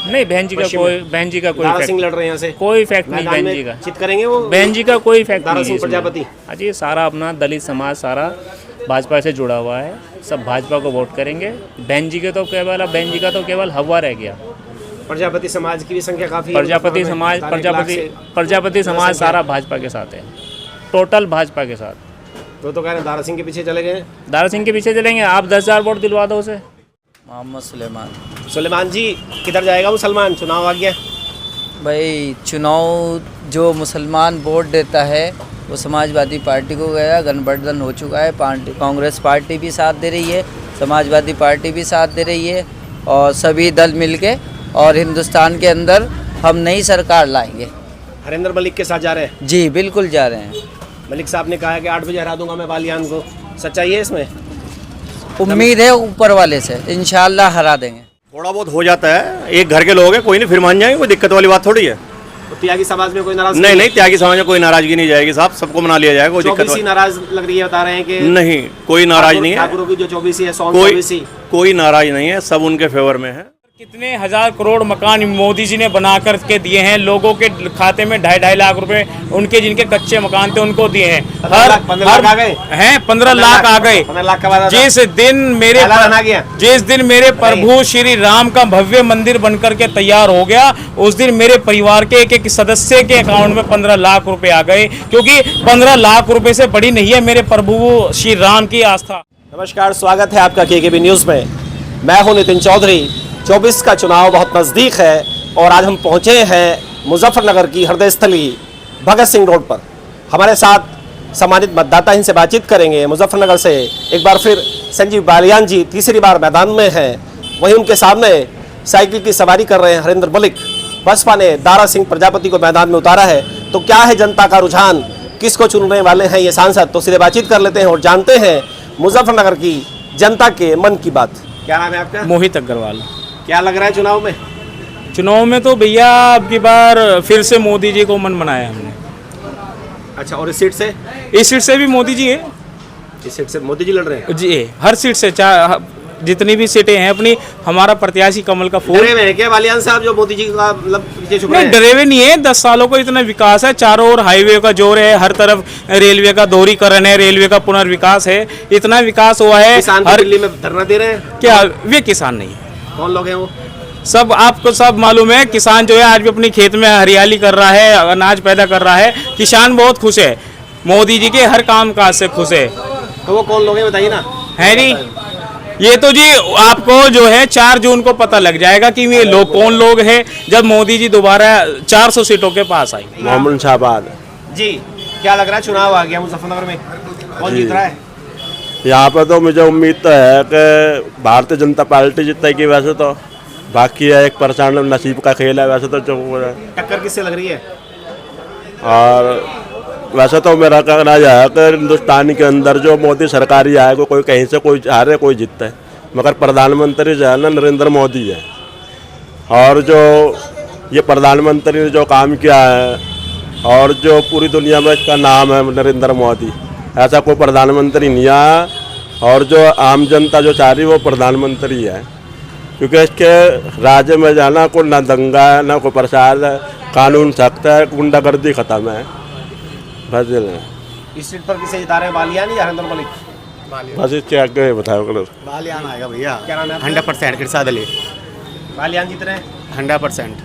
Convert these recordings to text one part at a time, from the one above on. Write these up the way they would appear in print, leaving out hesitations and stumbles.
नहीं, बहन जी का कोई दारा इफेक्ट, सिंह लड़ रहे हैं यहाँ से, कोई इफेक्ट नहीं मैदान बहन में जी का। चित करेंगे वो बहन जी का कोई इफेक्ट दारा नहीं सिंह है इसमें। प्रजापति। हाँ जी, सारा अपना दलित समाज सारा भाजपा से जुड़ा हुआ है, सब भाजपा को वोट करेंगे। बहन जी का तो केवल हवा रह गया। प्रजापति समाज की भी संख्या काफी है। प्रजापति समाज सारा भाजपा के साथ है, टोटल भाजपा के साथ। तो कह रहे हैं दारा सिंह के पीछे चले गए। दारा सिंह के पीछे चलेंगे, आप 10,000 वोट दिलवा दो उसे। मोहम्मद सुलेमान जी, किधर जाएगा मुसलमान? चुनाव आ गया। भाई, चुनाव जो मुसलमान वोट देता है वो समाजवादी पार्टी को गया, गठबंधन हो चुका है। कांग्रेस पार्टी भी साथ दे रही है, समाजवादी पार्टी भी साथ दे रही है, और सभी दल मिलके और हिंदुस्तान के अंदर हम नई सरकार लाएंगे। हरिंदर मलिक के साथ जा रहे हैं। जी बिल्कुल जा रहे हैं। मलिक साहब ने कहा है कि 8 बजे हरा दूंगा मैं बालियान को। सच्चाई है इसमें? उम्मीद है ऊपर वाले से, इंशाल्लाह हरा देंगे। थोड़ा बहुत हो जाता है, एक घर के लोग हैं, कोई नहीं, फिर मान जाएंगे, कोई दिक्कत वाली बात थोड़ी है। तो त्यागी समाज में कोई नाराज नहीं, त्यागी समाज में कोई नाराजगी नहीं जाएगी साहब, सबको मना लिया जाएगा। कोई दिक्कत वाली नाराज लग रही है, बता रहे हैं कि नहीं, कोई नाराज नहीं है। ठाकुरों की जो 24 है, कोई नाराज नहीं है, सब उनके फेवर में है। कितने हजार करोड़ मकान मोदी जी ने बना कर के दिए हैं लोगों के खाते में, 2.5 लाख रुपए उनके जिनके कच्चे मकान थे उनको दिए हैं। 15 लाख आ गए हैं, 15 लाख आ गए। 15 लाख का वादा था। जिस दिन मेरे प्रभु श्री राम का भव्य मंदिर बनकर के तैयार हो गया, उस दिन मेरे परिवार के एक सदस्य के अकाउंट में 15 लाख रुपए आ गए, क्योंकि 15 लाख रुपए से बड़ी नहीं है मेरे प्रभु श्री राम की आस्था। नमस्कार, स्वागत है आपका केकेबी न्यूज में। मैं हूं नितिन चौधरी। 24 का चुनाव बहुत नज़दीक है और आज हम पहुंचे हैं मुजफ्फरनगर की हृदय स्थली भगत सिंह रोड पर। हमारे साथ सम्मानित मतदाता इनसे बातचीत करेंगे। मुजफ्फरनगर से एक बार फिर संजीव बालियान जी तीसरी बार मैदान में हैं, वहीं उनके सामने साइकिल की सवारी कर रहे हैं हरिंदर मलिक। बसपा ने दारा सिंह प्रजापति को मैदान में उतारा है। तो क्या है जनता का रुझान, किसको चुनने वाले हैं ये सांसद? तो सीधे बातचीत कर लेते हैं और जानते हैं मुजफ्फरनगर की जनता के मन की बात। क्या नाम है आपका? मोहित अग्रवाल। क्या लग रहा है चुनाव में? चुनाव में तो भैया अब की बार फिर से मोदी जी को मन बनाया हमने। अच्छा, और इस सीट से? इस सीट से भी मोदी जी है। इस सीट से मोदी जी लड़ रहे हैं जी, हर सीट से, जितनी भी सीटें हैं अपनी, हमारा प्रत्याशी कमल का फूल। डरे हुए हैं क्या बालियान साहब जो मोदी जी का मतलब पीछे छुप रहे हैं? डरे हुए नहीं है, 10 सालों को इतना विकास है, चारों ओर हाईवे का जोर है, हर तरफ रेलवे का दोहरीकरण है, रेलवे का पुनर्विकास है, इतना विकास हुआ है। किसान दिल्ली में धरना दे रहे हैं क्या? वे किसान नहीं है। कौन लोग हैं वो? सब आपको सब मालूम है। किसान जो है आज भी अपनी खेत में हरियाली कर रहा है, अनाज पैदा कर रहा है। किसान बहुत खुश है, मोदी जी के हर काम काज से खुश है। तो वो कौन लोग हैं बताइए ना। है नहीं, ये तो जी आपको जो है 4 जून को पता लग जाएगा कि ये लोग कौन लोग हैं, जब मोदी जी दोबारा 400 सीटों के पास आई। मोहम्मद शाहबाद जी, क्या लग रहा है? चुनाव आ गया मुजफ्फरनगर में, कौन जीत रहा है? यहाँ पर तो मुझे उम्मीद तो है कि भारतीय जनता पार्टी जीतेगी। वैसे तो बाकी है 1% नसीब का खेल है। वैसे तो जो टक्कर किससे लग रही है? और वैसे तो मेरा कहना है कि हिंदुस्तान के अंदर जो मोदी सरकार ही आएगा, कोई कहीं से कोई हारे कोई जीतता है, मगर प्रधानमंत्री जो है ना नरेंद्र मोदी है। और जो ये प्रधानमंत्री ने जो काम किया है और जो पूरी दुनिया में इसका नाम है नरेंद्र मोदी, ऐसा कोई प्रधानमंत्री नहीं आया। और जो आम जनता जो चाह रही है वो प्रधानमंत्री है, क्योंकि इसके राज्य में जाना कोई ना दंगा है ना कोई प्रसाद है, कानून सख्त है, गुंडागर्दी खत्म है। बस इस सीट पर किसे जिता रहे हैं, बालियान या हरिंदर मलिक? बस इसके आगे बताओ। बालियान आएगा भैया। क्या नाम है? 100% इरशाद अली। बालियान जीत रहे हैं 100%।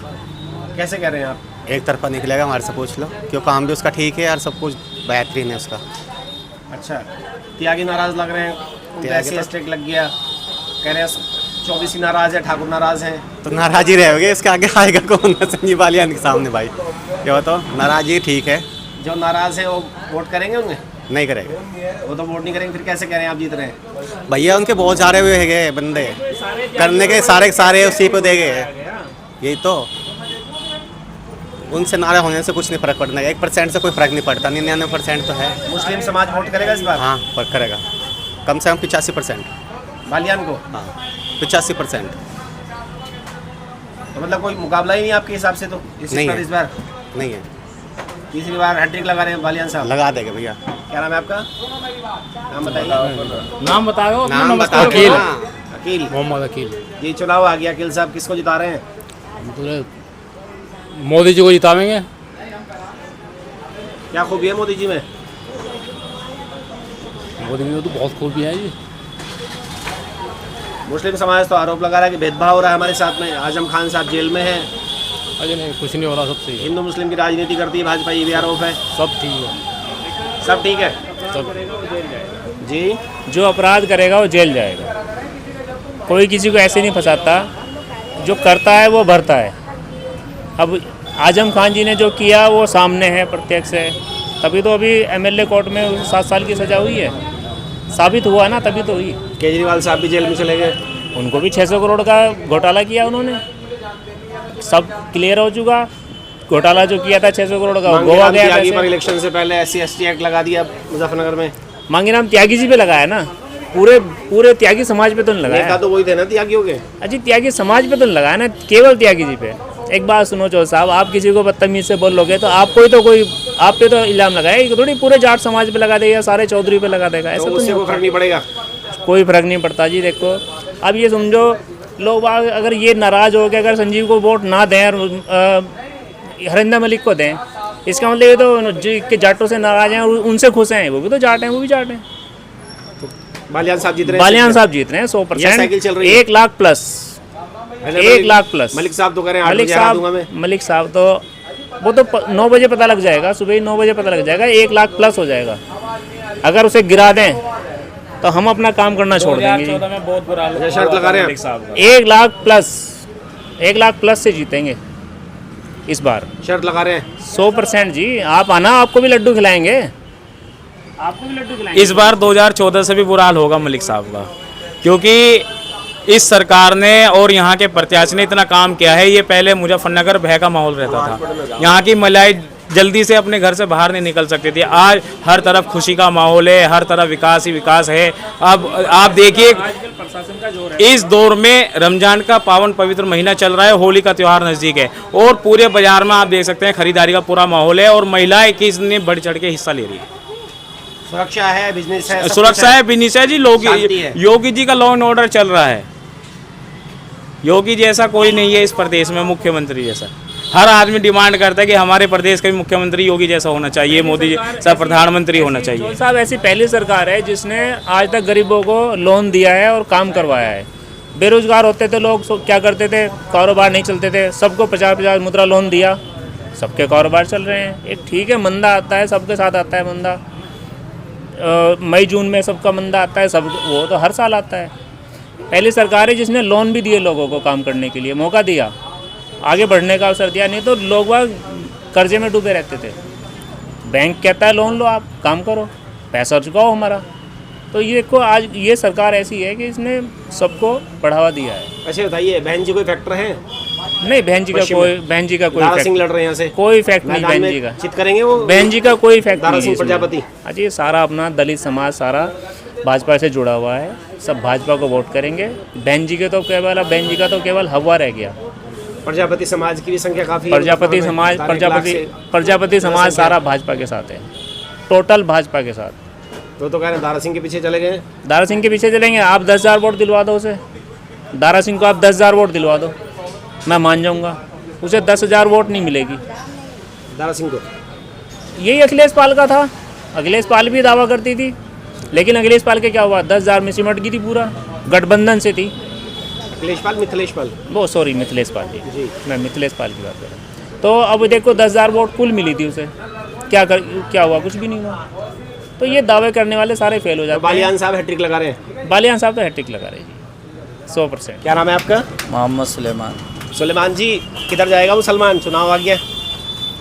कैसे कह रहे हैं आप? एक तरफा निकलेगा, हमारे से पूछ लो, क्यों काम भी उसका ठीक है यार, सब कुछ बेहतरीन है उसका। अच्छा, त्यागी नाराज लग रहे हैं, त्यागी स्ट्रिक लग गया, कह रहे हैं 24 ही नाराज है, ठाकुर नाराज हैं। तो नाराजी रहोगे, इसके आगे आएगा कौन? संजीव बालियान के सामने भाई, क्या बताओ? नाराजी ठीक है। जो नाराज है वो वोट करेंगे उन्हें? नहीं करेगा वो तो वोट नहीं करेंगे, फिर कैसे कह रहे हैं आप जीत रहे हैं? भैया, उनके बहुत सारे हुए हैं बंदे, करने के सारे उसी पे दे गए। यही तो, उनसे नारे होने से कुछ नहीं फर्क पड़ना है। 1% से कोई फर्क नहीं पड़ता, 99% तो है। मुस्लिम समाज वोट करेगा इस बार? हाँ, फर्क करेगा, कम से कम 85%। बालियान को? हाँ, 85%। तो मतलब कोई मुकाबला ही नहीं आपके हिसाब से? तो नहीं है। इस बार नहीं है, तीसरी बार हैट्रिक लगा रहे हैं बालियान साहब। लगा देंगे भैया। क्या नाम है आपका? नाम बताइए। नाम बताओ। नाम बताओ। अकील। मोहम्मद अकील। ये चुनाव आ गया, अकील साहब किसको जिता रहे हैं? मोदी जी को जितावेंगे। क्या खूबी है मोदी जी में? मोदी जी को तो बहुत खूबी है जी। मुस्लिम समाज तो आरोप लगा रहा है कि भेदभाव हो रहा है हमारे साथ में। आजम खान साहब जेल में हैं। अजय नहीं, कुछ नहीं हो रहा, सब सही है, हिंदू मुस्लिम की राजनीति करती है भाजपा, ये भी आरोप है। सब ठीक है, सब ठीक है सब। जी। जो अपराध करेगा वो जेल जाएगा। कोई किसी को ऐसे नहीं फंसाता, जो करता है वो भरता है। अब आजम खान जी ने जो किया वो सामने है, प्रत्यक्ष है, तभी तो अभी एमएलए कोर्ट में 7 साल की सज़ा हुई है, साबित हुआ ना, तभी तो हुई। केजरीवाल साहब भी जेल में चले गए। उनको भी 600 करोड़ का घोटाला किया उन्होंने, सब क्लियर हो चुका। घोटाला जो किया था 600 करोड़ का, गोवा गया त्यागी पर पैसे। इलेक्शन से पहले SC/ST एक्ट लगा दिया मुजफ्फरनगर में। मांगीराम त्यागी जी पे लगाया ना, पूरे त्यागी समाज पे तो नहीं लगाया। नेता तो वही थे ना त्यागियों के। अजी त्यागी समाज पे तो नहीं लगाया ना, केवल त्यागी जी पे। एक बात सुनो चौधरी साहब, आप किसी को बदतमीज से बोलोगे तो आपको ही तो कोई आप पे तो इल्जाम लगाएगा, थोड़ी पूरे जाट समाज पे लगा देगा, सारे चौधरी पे लगा देगा, ऐसा तो तो उससे नहीं कोई फर्क नहीं पड़ेगा। कोई फर्क नहीं पड़ता जी। देखो अब ये समझो, लोग अगर ये नाराज़ हो गए, अगर संजीव को वोट ना दें और हरिंदर मलिक को दें, इसका मतलब ये तो जो जाटों से नाराज हैं और उनसे खुश हैं, वो भी तो जाट हैं, वो भी जाट हैं। बालियान साहब जीत रहे हैं। बालियान साहब जीत रहे हैं ये 100%, साइकिल चल रही है। 1 लाख प्लस, 1 लाख प्लस। मलिक साहब तो कह रहे हैं 8 मलिक बजे हरा दूंगा मैं। मलिक साहब तो वो तो 9 बजे पता लग जाएगा, सुबह ही 9 बजे पता लग जाएगा, 1 लाख प्लस हो जाएगा। अगर उसे गिरा दें तो हम अपना काम करना छोड़ देंगे जी। में बहुत बुरा हाल है। शर्त लगा रहे हैं 1 लाख प्लस, 1 लाख प्लस से जीतेंगे इस बार, शर्त लगा रहे हैं 100% जी। आप आना, आपको भी लड्डू खिलाएंगे, आपको भी लड्डू खिलाएंगे। इस बार 2014 से भी बुरा हाल होगा मलिक साहब का, क्योंकि इस सरकार ने और यहाँ के प्रत्याशी ने इतना काम किया है। ये पहले मुजफ्फरनगर भय का माहौल रहता था, यहाँ की महिलाएं जल्दी से अपने घर से बाहर नहीं निकल सकती थी। आज हर तरफ खुशी का माहौल है, हर तरफ विकास ही विकास है। अब आप देखिए, इस दौर में रमजान का पावन पवित्र महीना चल रहा है, होली का त्यौहार नज़दीक है और पूरे बाजार में आप देख सकते हैं खरीदारी का पूरा माहौल है और महिलाएं किसने बढ़ चढ़ के हिस्सा ले रही है। सुरक्षा है, बिजनेस है, सुरक्षा है, बिजनेस है जी। योगी जी का लॉ एंड ऑर्डर चल रहा है। योगी जैसा कोई नहीं है इस प्रदेश में, मुख्यमंत्री जैसा। हर आदमी डिमांड करता है कि हमारे प्रदेश का भी मुख्यमंत्री योगी जैसा होना चाहिए, मोदी जैसा प्रधानमंत्री होना चाहिए। साहब ऐसी पहली सरकार है जिसने आज तक गरीबों को लोन दिया है और काम करवाया है। बेरोजगार होते थे लोग, क्या करते थे, कारोबार नहीं चलते थे, सबको 50-50 मुद्रा लोन दिया, सबके कारोबार चल रहे हैं। एक ठीक है, मंदा आता है, सबके साथ आता है मंदा, मई जून में सबका मंदा आता है, सब वो तो हर साल आता है। पहली सरकार है जिसने लोन भी दिए लोगों को काम करने के लिए, मौका दिया, आगे बढ़ने का अवसर दिया। नहीं तो लोग वह कर्जे में डूबे रहते थे। बैंक कहता है लोन लो, आप काम करो, पैसा चुकाओ हमारा। तो ये देखो आज ये सरकार ऐसी है कि इसने सबको बढ़ावा दिया है। अच्छा बताइए, बहन जी कोई फैक्टर है? नहीं, बहन जी का कोई दारा सिंह लड़ रहे हैं यहाँ से, कोई फैक्ट नहीं मैदान बहन में जी का। चित करेंगे वो? बहन जी का कोई फैक्ट दारा नहीं सिंह है इसमें। प्रजापति। अजी सारा अपना दलित समाज सारा भाजपा से जुड़ा हुआ है, सब भाजपा को वोट करेंगे। बहन जी का तो केवल हवा रह गया। प्रजापति समाज की भी संख्या काफी है। प्रजापति समाज सारा भाजपा के साथ है, टोटल भाजपा के साथ। तो कह रहे हैं दारा सिंह के पीछे चले गए। दारा सिंह के पीछे चलेंगे। आप 10,000 वोट दिलवा दो उसे, दारा सिंह को आप 10,000 वोट दिलवा दो, मैं मान जाऊंगा। उसे 10,000 वोट नहीं मिलेगी दारा सिंह को। यही अखिलेश पाल का था, अखिलेश पाल भी दावा करती थी, लेकिन अखिलेश पाल के क्या हुआ, 10,000 में सिमट गई थी, पूरा गठबंधन से थी। अखिलेश पाल, मिथिलेश पाल, वो सॉरी मिथिलेश पाल जी, मैं मिथिलेश पाल की बात कर रहा हूँ। तो अब देखो 10,000 वोट कुल मिली थी उसे, क्या हुआ, कुछ भी नहीं हुआ। तो ये दावे करने वाले सारे फेल हो जाते हैं। बालियान साहब हैट्रिक लगा रहे हैं। बालियान साहब तो हैट्रिक लगा रहे हैं जी, 100%। क्या नाम है आपका? मोहम्मद सुलेमान। सुलेमान जी, किधर जाएगा मुसलमान? चुनाव आ गया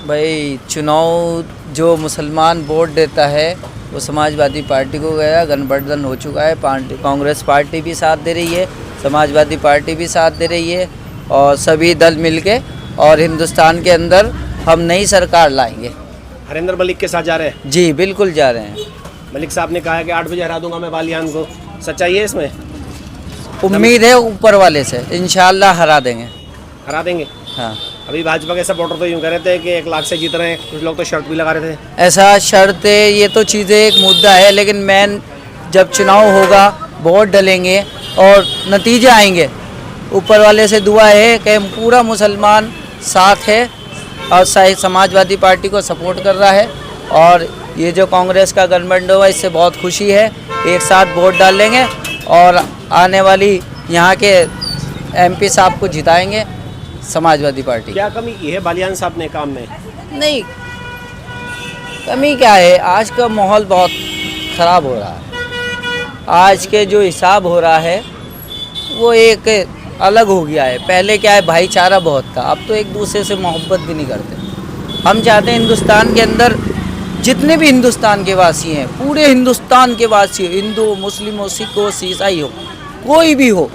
भाई, चुनाव जो मुसलमान वोट देता है वो समाजवादी पार्टी को गया, गठबंधन हो चुका है। कांग्रेस पार्टी भी साथ दे रही है, समाजवादी पार्टी भी साथ दे रही है, और सभी दल मिलके और हिंदुस्तान के अंदर हम नई सरकार लाएंगे। हरिंदर मलिक के साथ जा रहे हैं? जी बिल्कुल जा रहे हैं। मलिक साहब ने कहा है कि 8 बजे हरा दूंगा मैं बालियान को। सच्चाई है इसमें? उम्मीद है ऊपर वाले से, इंशाल्लाह हरा देंगे। हरा देंगे? हाँ। अभी भाजपा के सपोर्टर तो यूँ कह रहे थे कि 1 लाख से जीत रहे हैं, कुछ लोग तो शर्त भी लगा रहे थे। ऐसा शर्त है, ये तो चीज़ें एक मुद्दा है, लेकिन मेन जब चुनाव होगा, वोट डलेंगे और नतीजे आएंगे, ऊपर वाले से दुआ है कि पूरा मुसलमान साथ है और समाजवादी पार्टी को सपोर्ट कर रहा है। और ये जो कांग्रेस का गठबंधन हुआ इससे बहुत खुशी है। एक साथ वोट डालेंगे और आने वाली यहाँ के MP साहब को जिताएंगे समाजवादी पार्टी। क्या कमी की है बालियान साहब ने काम में? नहीं, कमी क्या है, आज का माहौल बहुत ख़राब हो रहा है। आज के जो हिसाब हो रहा है वो एक अलग हो गया है। पहले क्या है, भाईचारा बहुत था, अब तो एक दूसरे से मोहब्बत भी नहीं करते। हम चाहते हैं हिंदुस्तान के अंदर जितने भी हिंदुस्तान के वासी हैं, पूरे हिंदुस्तान के वासी, हिंदू मुस्लिम हो, सिख हो, ईसाई हो, कोई भी हो,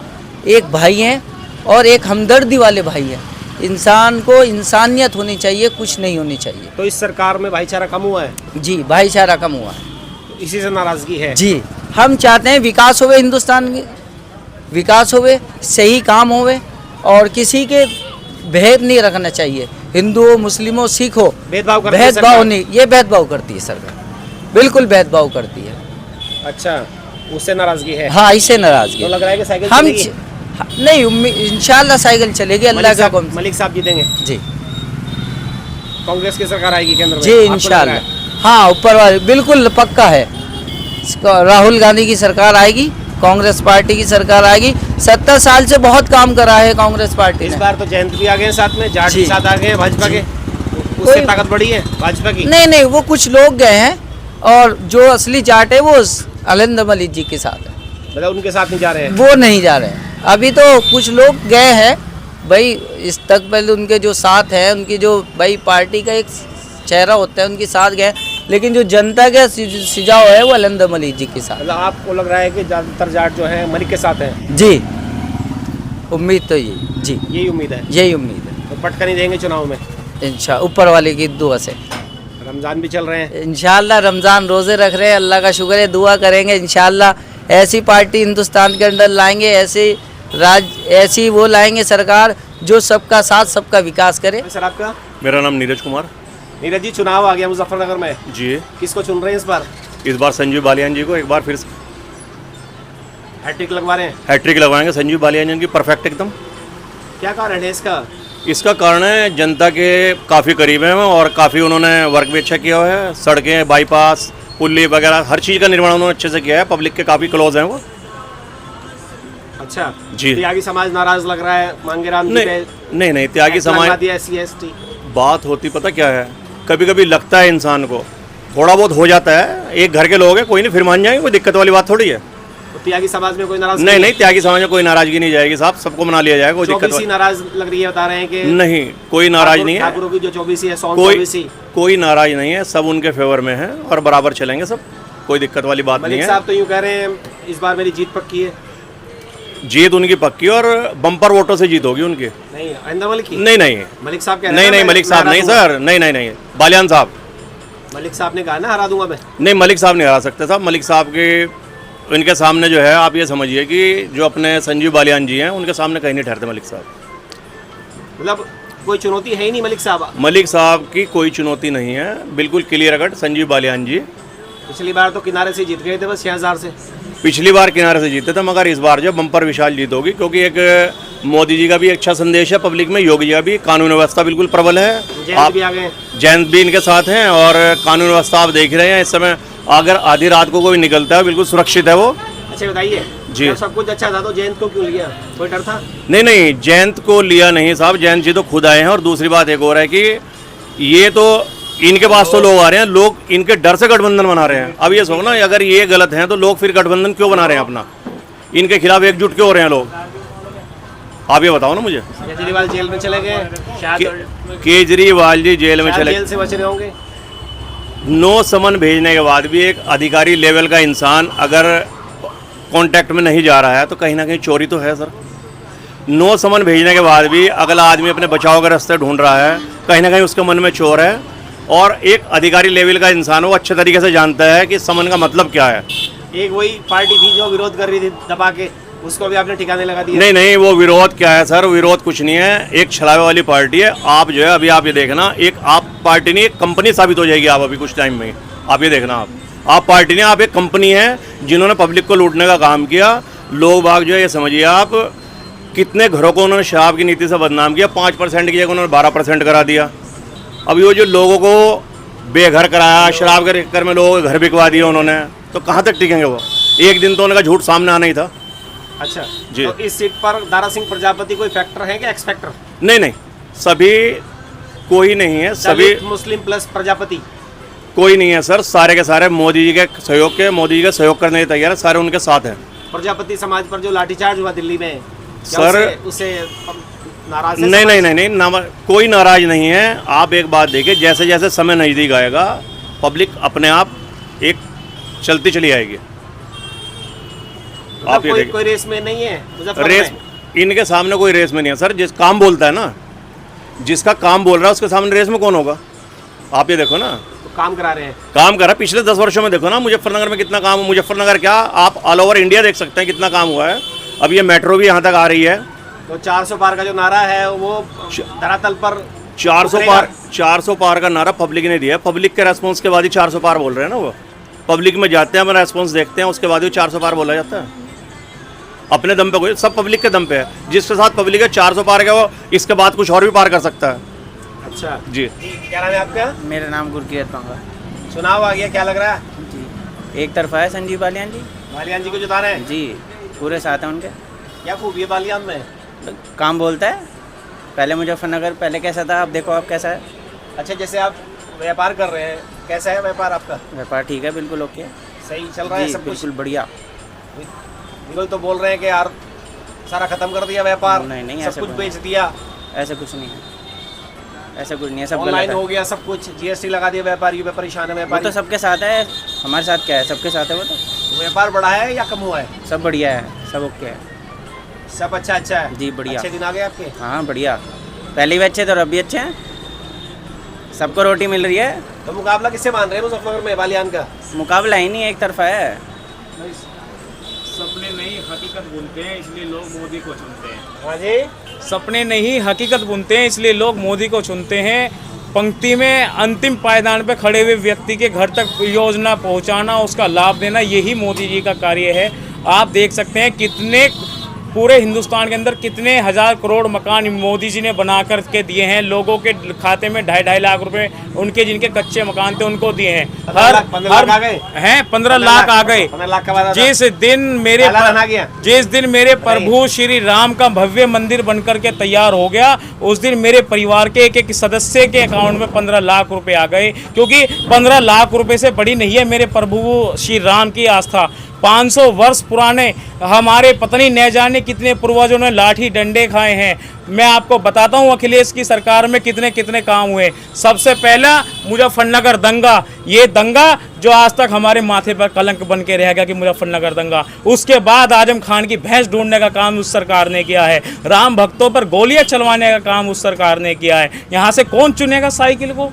एक भाई हैं और एक हमदर्दी वाले भाई हैं। इंसान को इंसानियत होनी चाहिए, कुछ नहीं होनी चाहिए। तो इस सरकार में भाईचारा कम हुआ है? जी, भाईचारा कम हुआ है, इसी से नाराजगी है? जी। हम चाहते हैं विकास होवे, हिंदुस्तान में विकास होवे, सही काम होवे और किसी के भेद नहीं रखना चाहिए। हिंदू हो, मुस्लिम हो, सिख हो, भेदभाव करती है भेदभाव सरकार? नहीं, ये भेदभाव करती है सरकार, बिल्कुल भेदभाव करती है। अच्छा, उससे नाराजगी है? हाँ, इससे नाराजगी। तो लग रहा है कि साइकिल हम चलेगी? नहीं, इंशाल्लाह साइकिल चलेगी, अल्लाह का हुक्म। मलिक साहब जीतेंगे? जी कांग्रेस की सरकार आएगी केंद्र में? जी, आपको लग रहा इंशाल्लाह। है? हाँ, ऊपर वाले बिल्कुल पक्का है। राहुल गांधी की सरकार आएगी, कांग्रेस पार्टी की सरकार आएगी। 70 साल से बहुत काम करा है कांग्रेस पार्टी इस ने। बार तो जयंत भी आ गए हैं साथ में, जाट भी जी। साथ आ गए हैं भाजपा के, उससे कोई- ताकत बढ़ी है भाजपा की? नहीं, वो कुछ लोग गए हैं और जो असली जाट है वो अलिंद मलिक जी के साथ है, मतलब उनके साथ नहीं जा रहे हैं? वो नहीं जा रहे हैं। अभी तो कुछ लोग गए हैं भाई, इस तक पहले उनके जो साथ हैं, उनकी जो भाई पार्टी का एक चेहरा होता है, उनके साथ गए, लेकिन जो जनता का सुझाव है वो अलिंद मलिक जी के साथ। मतलब आपको लग रहा है कि ज़्यादातर जाट जो है मलिक के साथ हैं? जी, उम्मीद तो यही, जी यही उम्मीद है? यही उम्मीद है। तो पटका नहीं देंगे चुनाव में? इंशा ऊपर वाले की दुआ से रमज़ान भी चल रहे हैं? इंशाल्लाह रमज़ान रोज़े रख रहे हैं, अल्लाह का शुक्र है, दुआ करेंगे इंशाल्लाह ऐसी पार्टी हिंदुस्तान के अंदर लाएंगे, ऐसी वो लाएंगे सरकार जो सबका साथ सबका विकास करे। सर आपका? मेरा नाम नीरज कुमार। नीरज जी, चुनाव आ गया मुजफ्फरनगर में, जी, किसको चुन रहे हैं इस बार? इस बार संजीव बालियान जी को एक बार फिर हैट्रिक लगवा रहे हैं? हैट्रिक लगवाएंगे संजीव बालियान जी की, परफेक्ट एकदम। क्या कारण है इसका? इसका कारण है जनता के काफ़ी करीब हैं और काफ़ी उन्होंने वर्क भी अच्छा किया है। सड़कें, बाईपास, पुली वगैरह हर चीज़ का निर्माण उन्होंने अच्छे से किया है। पब्लिक के काफ़ी क्लोज हैं वो। अच्छा जी। त्यागी समाज नाराज लग रहा है मांगेराम जी पे? नहीं, त्यागी समाज SC/ST बात होती पता क्या है, कभी कभी लगता है इंसान को, थोड़ा बहुत हो जाता है, एक घर के लोग हैं, कोई नहीं, फिर मान जाएंगे, कोई दिक्कत वाली बात थोड़ी है। तो त्यागी समाज में कोई नाराज नहीं, त्यागी समाज में कोई नाराजगी नहीं जाएगी साहब, सबको मना लिया जाएगा, कोई दिक्कत OBC नाराज लग रही है, बता रहे हैं कि नहीं, कोई नाराज नहीं है। ठाकुरों की जो 24 है, कोई नाराज नहीं है, सब उनके फेवर में है और बराबर चलेंगे सब, कोई दिक्कत वाली बात नहीं मलिक है। साहब तो यूँ कह रहे हैं इस बार मेरी जीत पक्की है। जीत उनकी पक्की और बम्पर वोटों से जीत होगी उनकी। नहीं अरिंदर मलिक की? नहीं, मलिक साहब कह रहे हैं नहीं, मलिक साहब नहीं सर, नहीं, बालियान साहब। मलिक साहब ने कहा ना हरा दूंगा मैं। नहीं, मलिक साहब नहीं हरा सकते साहब। मलिक साहब के इनके सामने जो है, आप ये समझिए कि जो अपने संजीव बालियान जी हैं, उनके सामने कहीं नहीं ठहरते मलिक साहब। मतलब कोई चुनौती है ही नहीं मलिक साहब? मलिक साहब की कोई चुनौती नहीं है, बिल्कुल क्लियर कट संजीव बालियान जी। पिछली बार तो किनारे से जीत गए थे बस 6000 से। पिछली बार किनारे से जीते थे, मगर इस बार जो बम्पर विशाल जीत होगी, क्योंकि एक मोदी जी का भी अच्छा संदेश है पब्लिक में, योगी जी का भी, कानून व्यवस्था बिल्कुल प्रबल है। जयंत भी आ गए? जयंत भी इनके साथ हैं और कानून व्यवस्था आप देख रहे हैं इस समय, अगर आधी रात को कोई निकलता है बिल्कुल सुरक्षित है वो। अच्छा बताइए जी। जब सब कुछ अच्छा था तो जयंत को क्यों लिया? कोई डर था? नहीं, जयंत को लिया नहीं साहब, जयंत जी तो खुद आए हैं। और दूसरी बात एक और है कि ये तो इनके पास तो लोग आ रहे हैं, लोग इनके डर से गठबंधन बना रहे हैं। अब ये सोचना, अगर ये गलत हैं तो लोग फिर गठबंधन क्यों बना रहे हैं अपना, इनके खिलाफ एकजुट क्यों हो रहे हैं लोग, आप ये बताओ ना मुझे। केजरीवाल जेल में चले गए, केजरीवाल जी जेल में चले, जेल से बच रहे होंगे। नो समन भेजने के बाद भी एक अधिकारी लेवल का इंसान अगर कांटेक्ट में नहीं जा रहा है तो कहीं ना कहीं चोरी तो है सर। नो समन भेजने के बाद भी अगला आदमी अपने बचाव के रास्ते ढूंढ रहा है, कहीं ना कहीं उसके मन में चोर है। और एक अधिकारी लेवल का इंसान वो अच्छे तरीके से जानता है कि समन का मतलब क्या है। एक वही पार्टी थी जो विरोध कर रही थी दबा के, उसको भी आपने ठिकाने लगा दिया? नहीं, वो विरोध क्या है सर, विरोध कुछ नहीं है, एक छलावे वाली पार्टी है। आप जो है अभी आप ये देखना, एक आप पार्टी नहीं, एक कंपनी साबित हो जाएगी आप अभी कुछ टाइम में। आप ये देखना, आप पार्टी नहीं, आप एक कंपनी है जिन्होंने पब्लिक को लूटने का काम किया। लोग बाग जो है ये समझिए आप, कितने घरों को उन्होंने शराब की नीति से बदनाम किया। 5% की जगह उन्होंने 12% करा दिया। अब ये जो लोगों को बेघर कराया, शराब के चक्कर में लोगों के घर बिकवा दिए उन्होंने, तो कहाँ तक टिकेंगे वो? एक दिन तो उनका झूठ सामने आना ही था। अच्छा जी। तो इस सीट पर दारा सिंह प्रजापति कोई फैक्टर है क्या, एक्स फैक्टर? नहीं, सभी कोई नहीं है, सभी दलित, मुस्लिम प्लस प्रजापति कोई नहीं है सर। सारे के सारे मोदी जी के सहयोग करने के तैयार है, सारे उनके साथ हैं। प्रजापति समाज पर जो लाठीचार्ज हुआ दिल्ली में, सर उसे नाराज है नहीं, कोई नाराज नहीं है। आप एक बात देखिए, जैसे जैसे समय नज़दीक आएगा पब्लिक अपने आप एक चलती चली आएगी। मतलब आप ये देखिए, कोई रेस में नहीं है मुजफ्फर रेस में। इनके सामने कोई रेस में नहीं है सर। जिस काम बोलता है ना, जिसका काम बोल रहा है उसके सामने रेस में कौन होगा? आप ये देखो ना, तो काम करा रहे हैं। काम करा पिछले 10 वर्षों में। देखो ना मुजफ्फरनगर में कितना काम। मुजफ्फरनगर क्या, आप ऑल ओवर इंडिया देख सकते हैं कितना काम हुआ है। अब ये मेट्रो भी यहाँ तक आ रही है। तो 400 पार का जो नारा है वो धरातल पर 400 पार का नारा पब्लिक ने दिया। पब्लिक के रेस्पॉन्स के बाद ही 400 पार बोल रहे हैं ना। वो पब्लिक में जाते हैं, अपना रेस्पॉन्स देखते हैं, उसके बाद ही 400 पार बोला जाता है। अपने दम पे कोई, सब पब्लिक के दम पे है। जिसके साथ पब्लिक है 400 पार का, वो इसके बाद कुछ और भी पार कर सकता है। अच्छा जी। क्या नाम है आपका? मेरा नाम गुरकीरत पंगा चुनाव आ गया, क्या लग रहा है? जी। एक तरफा है संजीव बालियान जी। बालियान जी को जिता रहे हैं? जी, पूरे साथ हैं उनके। क्या खूबी है बालियान में? काम बोलता है। पहले मुजफ्फरनगर पहले कैसा था, अब देखो अब कैसा है। अच्छा, जैसे आप व्यापार कर रहे हैं, कैसा है व्यापार आपका? व्यापार ठीक है, बिल्कुल ओके, सही चल रहा है जी, सब कुछ? बिल्कुल बढ़िया। बिल्कुल। तो बोल रहे हैं कि यार सारा खत्म कर दिया व्यापार, नहीं, सब ऐसा कुछ कुछ बेच दिया, ऐसा कुछ नहीं है, ऐसा कुछ नहीं है, सब ऑनलाइन गलत हो है। गया सब कुछ, जीएसटी लगा दिया, व्यापारियों पे परेशान है वो व्यापारी। तो सबके साथ है, हमारे साथ क्या है, सबके साथ है वो तो। व्यापार बढ़ा है या कम हुआ है? सब बढ़िया है, सब ओके है। सब अच्छा है जी, बढ़िया। अच्छे दिन आ गए आपके? हाँ बढ़िया, पहले भी अच्छे थे और अब भी अच्छे हैं, सबको रोटी मिल रही है। तो मुकाबला किससे मान रहे हैं मुजफ्फरनगर में बालियान का? मुकाबला ही नहीं, एक तरफा है। सपने नहीं हकीकत बुनते हैं, इसलिए लोग मोदी को चुनते हैं। हाँ जी। सपने नहीं हकीकत बुनते हैं, इसलिए लोग मोदी को चुनते हैं। पंक्ति में अंतिम पायदान पे खड़े हुए व्यक्ति के घर तक योजना पहुंचाना, उसका लाभ देना, यही मोदी जी का कार्य है। आप देख सकते हैं कितने पूरे हिंदुस्तान के अंदर कितने हजार करोड़ मकान मोदी जी ने बना कर के दिए हैं। लोगों के खाते में 2.5 लाख रुपए उनके जिनके कच्चे मकान थे उनको दिए हैं। 15 लाख आ गए हैं 15 लाख आ गए। 15 लाख का वादा था। जिस दिन मेरे प्रभु श्री राम का भव्य मंदिर बनकर के तैयार हो गया, उस दिन मेरे परिवार के एक सदस्य के अकाउंट में 15 लाख रुपए आ गए। क्योंकि 15 लाख रुपए से बड़ी नहीं है मेरे प्रभु श्री राम की आस्था। 500 वर्ष पुराने हमारे पत्नी न जाने कितने पूर्वजों ने लाठी डंडे खाए हैं। मैं आपको बताता हूं अखिलेश की सरकार में कितने कितने काम हुए। सबसे पहला मुजफ्फरनगर दंगा, ये दंगा जो आज तक हमारे माथे पर कलंक बन के रह गया कि मुजफ्फरनगर दंगा। उसके बाद आजम खान की भैंस ढूंढने का काम उस सरकार ने किया है। राम भक्तों पर गोलियां चलवाने का काम उस सरकार ने किया है। यहाँ से कौन चुनेगा साइकिल को,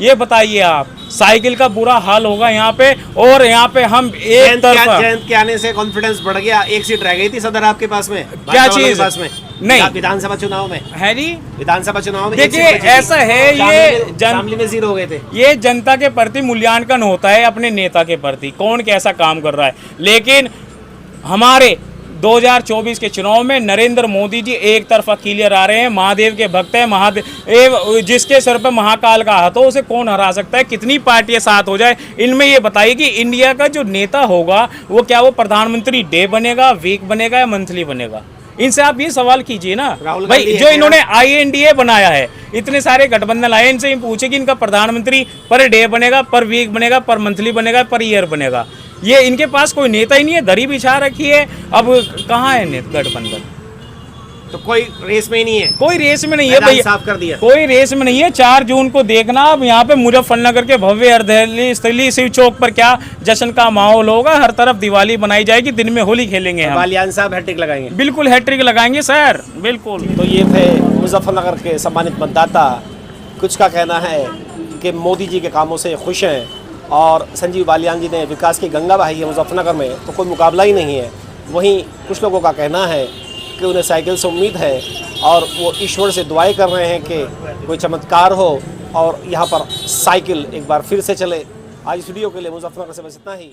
ये बताइए आप। साइकिल का बुरा हाल होगा यहाँ पे। और यहाँ पे हम एक तरफा जयंत के आने से कॉन्फिडेंस बढ़ गया। एक सीट रह गई थी सदर आपके पास में, क्या चीज पास में? नहीं, विधानसभा चुनाव में है जी। विधानसभा चुनाव में देखिए ऐसा है, ये शामली में 0 हो गए थे। ये जनता के प्रति मूल्यांकन होता है अपने नेता के प्रति, कौन कैसा काम कर रहा है। लेकिन हमारे 2024 के चुनाव में नरेंद्र मोदी जी एक तरफा क्लियर आ रहे हैं। महादेव के भक्त हैं। महादेव जिसके सर पर महाकाल का हाथ हो उसे कौन हरा सकता है। कितनी पार्टियां साथ हो जाए, इनमें ये बताइए कि इंडिया का जो नेता होगा वो क्या वो प्रधानमंत्री डे बनेगा, वीक बनेगा या मंथली बनेगा। इनसे आप ये सवाल कीजिए ना भाई। जो इन्होंने INDA बनाया है, इतने सारे गठबंधन आए, इनसे पूछे कि इनका प्रधानमंत्री पर डे बनेगा, पर वीक बनेगा, पर मंथली बनेगा, पर ईयर बनेगा। ये इनके पास कोई नेता ही नहीं है, दरी बिछा रखी है। अब कहाँ है गठबंधन? तो कोई रेस में ही नहीं है, कोई रेस में नहीं है भैया, साफ कर दिया। कोई रेस में नहीं है। 4 जून को देखना अब यहाँ पे मुजफ्फरनगर के भव्य अर्धली स्थली शिव चौक पर क्या जश्न का माहौल होगा। हर तरफ दिवाली बनाई जाएगी, दिन में होली खेलेंगे हम। बालियान साहब हैट्रिक लगाएंगे, बिल्कुल हैट्रिक लगाएंगे सर, बिल्कुल। तो ये थे मुजफ्फरनगर के सम्मानित मतदाता। कुछ का कहना है कि मोदी जी के कामों से खुश हैं और संजीव बालियान जी ने विकास की गंगा बहाई है मुजफ्फरनगर में, तो कोई मुकाबला ही नहीं है। वहीं कुछ लोगों का कहना है कि उन्हें साइकिल से उम्मीद है और वो ईश्वर से दुआएं कर रहे हैं कि कोई चमत्कार हो और यहाँ पर साइकिल एक बार फिर से चले। आज इस वीडियो के लिए मुजफ्फरनगर से बस इतना ही।